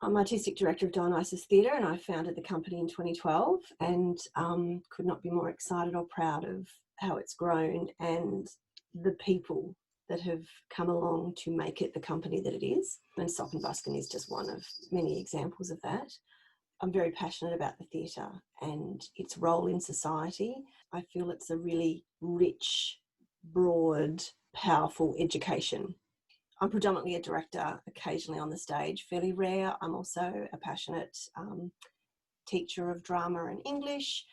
I'm artistic director of Dionysus Theatre, and I founded the company in 2012, and could not be more excited or proud of how it's grown and the people that have come along to make it the company that it is. And Sock and Buskin is just one of many examples of that. I'm very passionate about the theatre and its role in society. I feel it's a really rich, broad, powerful education. I'm predominantly a director, occasionally on the stage, fairly rare. I'm also a passionate teacher of drama and English,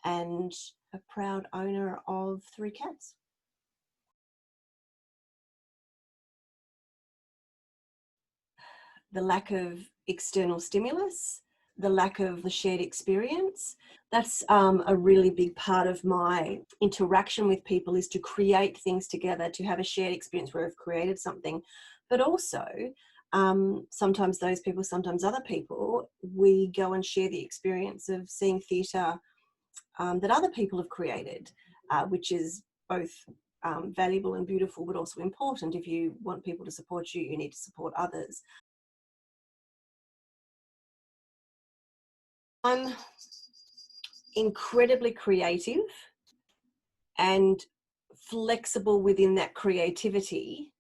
and a proud owner of 3 cats. The lack of external stimulus, the lack of the shared experience. That's a really big part of my interaction with people, is to create things together, to have a shared experience where we've created something. But also, sometimes those people, sometimes other people, we go and share the experience of seeing theatre that other people have created, which is both valuable and beautiful, but also important. If you want people to support you, you need to support others. I'm incredibly creative and flexible within that creativity,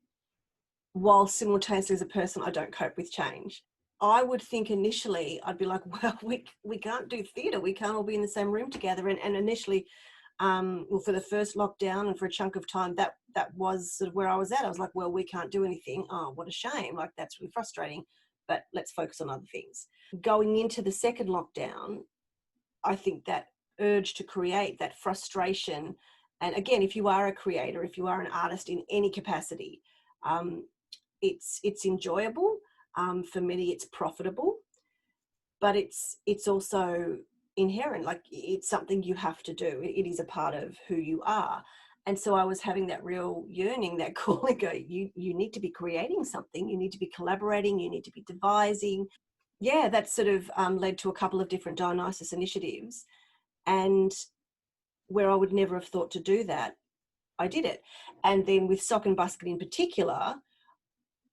while simultaneously as a person I don't cope with change. I would think initially I'd be like, well, we can't do theatre, we can't all be in the same room together. And initially, well, for the first lockdown and for a chunk of time, that was sort of where I was at. I was like, well, we can't do anything. Oh, what a shame. Like, that's really frustrating, but let's focus on other things. Going into the second lockdown, I think that urge to create, that frustration, and again, if you are a creator, if you are an artist in any capacity, it's enjoyable. For many, it's profitable, but it's also inherent. Like, it's something you have to do. It is a part of who you are. And so I was having that real yearning, that calling, go, you need to be creating something, you need to be collaborating, you need to be devising. Yeah, that sort of led to a couple of different Dionysus initiatives. And where I would never have thought to do that, I did it. And then with Sock and Buskin in particular,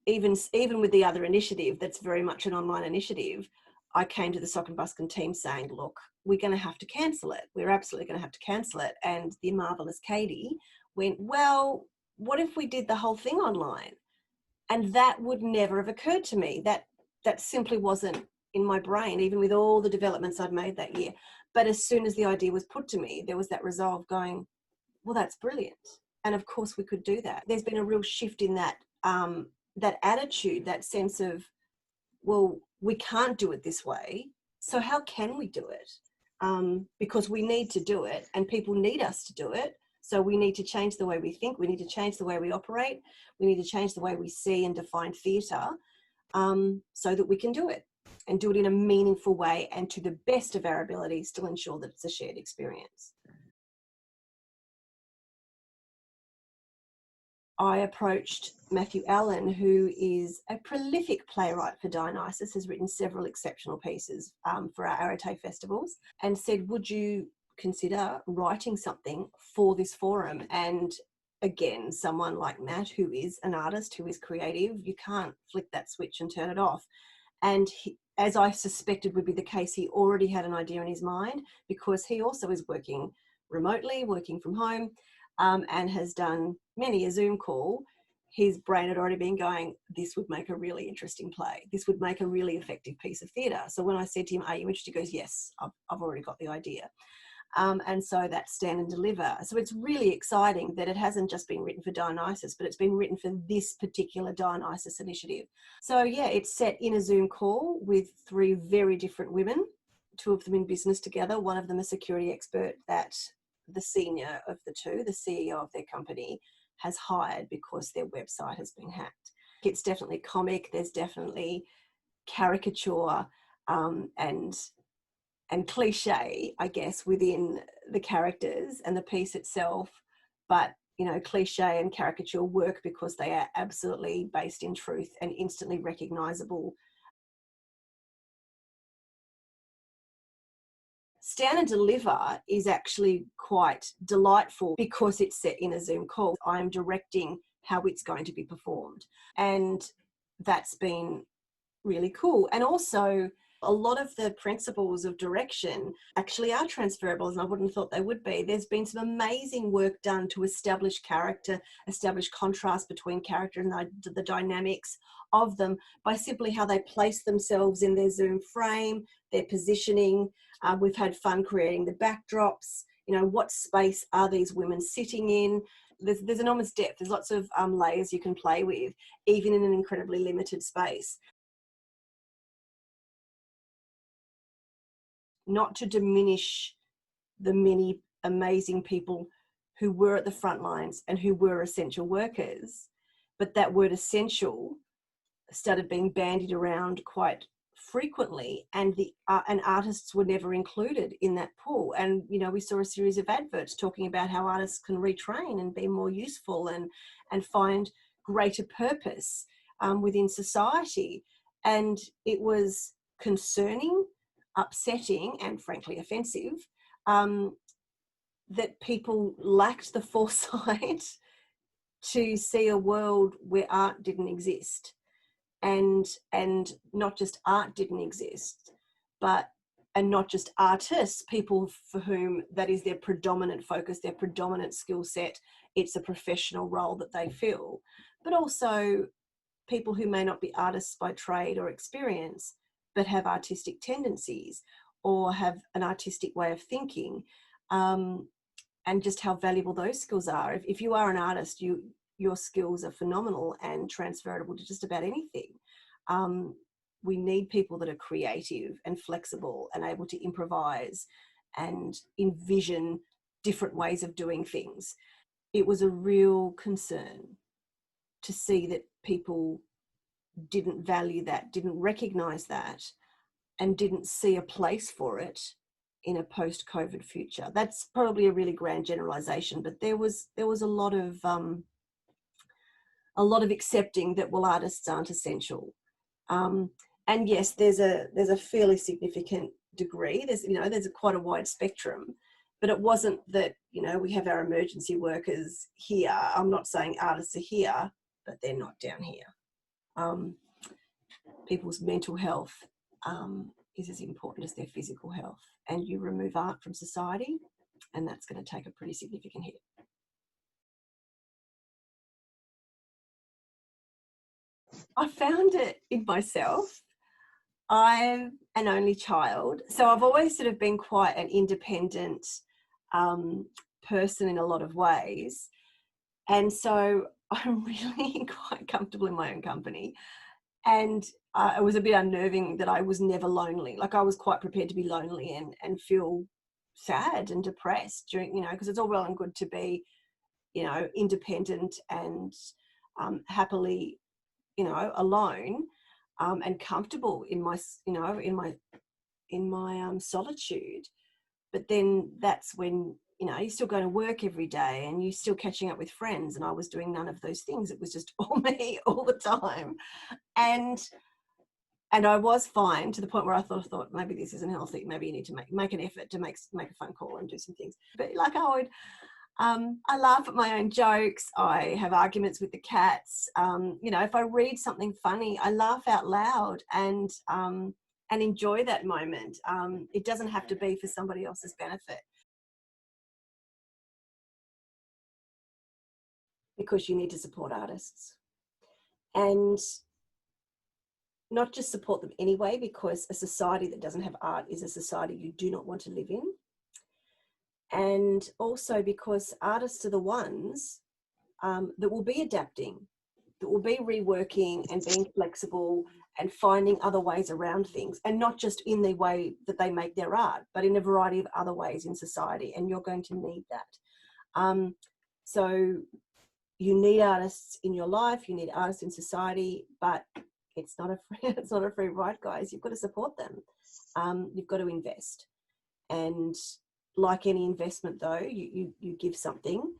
even with the other initiative that's very much an online initiative, I came to the Sock and Buskin team saying, look, we're going to have to cancel it. We're absolutely going to have to cancel it. And the marvellous Katie went, well, what if we did the whole thing online? And that would never have occurred to me. That simply wasn't in my brain, even with all the developments I'd made that year. But as soon as the idea was put to me, there was that resolve going, well, that's brilliant. And of course we could do that. There's been a real shift in that, that attitude, that sense of, well, we can't do it this way. So how can we do it? Because we need to do it and people need us to do it. So we need to change the way we think. We need to change the way we operate. We need to change the way we see and define theatre, so that we can do it and do it in a meaningful way, and to the best of our ability, still ensure that it's a shared experience. I approached Matthew Allen, who is a prolific playwright for Dionysus, has written several exceptional pieces for our Arete festivals, and said, would you consider writing something for this forum? And again, someone like Matt, who is an artist, who is creative, you can't flick that switch and turn it off. And he, as I suspected would be the case, he already had an idea in his mind, because he also is working remotely, working from home, and has done many a Zoom call. His brain had already been going, this would make a really interesting play. This would make a really effective piece of theatre. So when I said to him, are you interested? He goes, yes, I've already got the idea. And so that's Stand and Deliver. So it's really exciting that it hasn't just been written for Dionysus, but it's been written for this particular Dionysus initiative. So yeah, it's set in a Zoom call with 3 very different women, 2 of them in business together, one of them a security expert that the senior of the 2, the CEO of their company, has hired because their website has been hacked. It's definitely comic, there's definitely caricature, and cliche, I guess, within the characters and the piece itself. But, you know, cliche and caricature work because they are absolutely based in truth and instantly recognisable. Stand and Deliver is actually quite delightful because it's set in a Zoom call. I'm directing how it's going to be performed. And that's been really cool. And also, a lot of the principles of direction actually are transferable, and I wouldn't have thought they would be. There's been some amazing work done to establish character, establish contrast between character and the dynamics of them by simply how they place themselves in their Zoom frame, their positioning. We've had fun creating the backdrops. You know, what space are these women sitting in? There's enormous depth. There's lots of layers you can play with, even in an incredibly limited space. Not to diminish the many amazing people who were at the front lines and who were essential workers, but that word essential started being bandied around quite frequently, and artists were never included in that pool. And you know, we saw a series of adverts talking about how artists can retrain and be more useful and find greater purpose within society. And it was concerning, upsetting, and frankly offensive that people lacked the foresight to see a world where art didn't exist. And not just art didn't exist, and not just artists, people for whom that is their predominant focus, their predominant skill set, it's a professional role that they fill, but also people who may not be artists by trade or experience, but have artistic tendencies or have an artistic way of thinking, and just how valuable those skills are. If you are an artist, your skills are phenomenal and transferable to just about anything. We need people that are creative and flexible and able to improvise and envision different ways of doing things. It was a real concern to see that people didn't value that, didn't recognize that, and didn't see a place for it in a post-COVID future. That's probably a really grand generalization, but there was a lot of accepting that, well, artists aren't essential. And yes, there's a fairly significant degree. There's quite a wide spectrum, but it wasn't that, we have our emergency workers here. I'm not saying artists are here, but they're not down here. People's mental health is as important as their physical health. And you remove art from society, and that's going to take a pretty significant hit. I found it in myself. I'm an only child, so I've always sort of been quite an independent person in a lot of ways. And so I'm really quite comfortable in my own company. And it was a bit unnerving that I was never lonely. Like, I was quite prepared to be lonely and feel sad and depressed during, because it's all well and good to be, independent and happily, alone and comfortable in my, in my solitude. But then that's when, you're still going to work every day and you're still catching up with friends. And I was doing none of those things. It was just all me all the time. And I was fine to the point where I thought maybe this isn't healthy. Maybe you need to make an effort to make a phone call and do some things. But like I laugh at my own jokes. I have arguments with the cats. If I read something funny, I laugh out loud and enjoy that moment. It doesn't have to be for somebody else's benefit, because you need to support artists. And not just support them anyway, because a society that doesn't have art is a society you do not want to live in. And also because artists are the ones that will be adapting, that will be reworking and being flexible and finding other ways around things, and not just in the way that they make their art, but in a variety of other ways in society. And you're going to need that. So you need artists in your life, you need artists in society, but it's not a free ride, guys. You've got to support them. You've got to invest. And like any investment, though, you give something,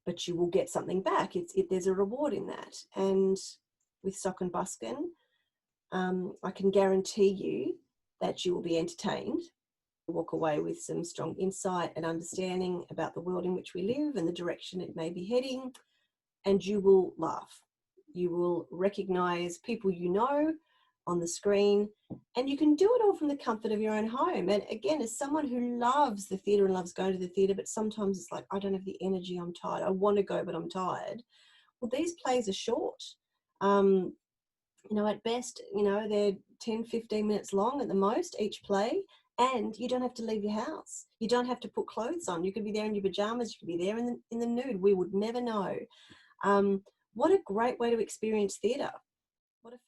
but you will get something back. There's a reward in that. And with Sock and Buskin, I can guarantee you that you will be entertained. Walk away with some strong insight and understanding about the world in which we live and the direction it may be heading. And you will laugh. You will recognize people on the screen, and you can do it all from the comfort of your own home. And again, as someone who loves the theatre and loves going to the theatre, but sometimes it's like, I don't have the energy, I'm tired, I want to go, but I'm tired. Well, these plays are short. At best, they're 10, 15 minutes long at the most, each play. And you don't have to leave your house. You don't have to put clothes on. You could be there in your pajamas. You could be there in the nude. We would never know. What a great way to experience theatre. What a